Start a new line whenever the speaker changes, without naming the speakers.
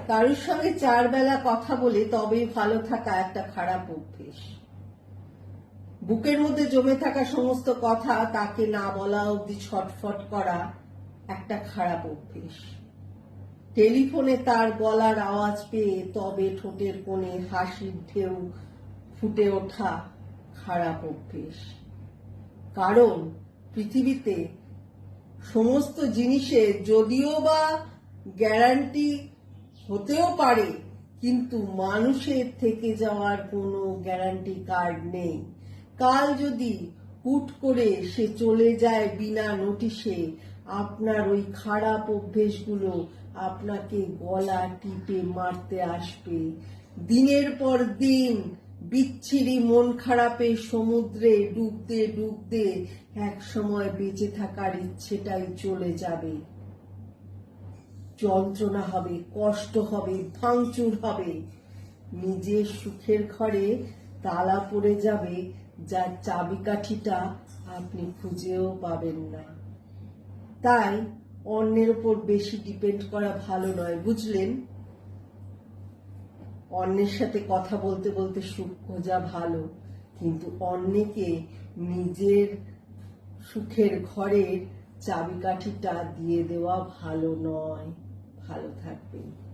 কারোর সঙ্গে 4 বেলা কথা বলে তবেই ভালো থাকা একটা খারাপ অভ্যেস। বুকের মধ্যে জমে থাকা সমস্ত কথা তাকে না বলা অবধি ছটফট করা একটা খারাপ অভ্যেস। টেলিফোনে তার গলার আওয়াজ পেয়ে তবে ঠোঁটের কোণে হাসির ঢেউ ফুটে ওঠা খারাপ অভ্যেস। কারণ পৃথিবীতে সমস্ত জিনিসের যদিও বা গ্যারান্টি হতেও পারে, কিন্তু মানুষের থেকে যাওয়ার কোনো গ্যারান্টি কার্ড নেই। কাল যদি হুট করে সে চলে যায় বিনা নোটিশে, আপনার ওই খারাপ অভ্যেসগুলো আপনাকে গলা টিপে মারতে আসবে। দিনের পর দিন বিচ্ছিরি মন খারাপের সমুদ্রে ডুবতে ডুবতে এক সময় বেঁচে থাকার ইচ্ছেটাই চলে যাবে। যন্ত্রণা হবে, কষ্ট হবে, ভাঙচুর হবে, নিজের সুখের ঘরে তালা পড়ে যাবে, যার চাবিকাঠিটা আপনি খুঁজেও পাবেন না। তাই অন্যের উপর বেশি ডিপেন্ড করা ভালো নয়, বুঝলেন? অন্যের সাথে কথা বলতে বলতে সুখ খোঁজা ভালো, কিন্তু অন্যকে নিজের সুখের ঘরের চাবিকাঠিটা দিয়ে দেওয়া ভালো নয়। ভালো থাকবেন।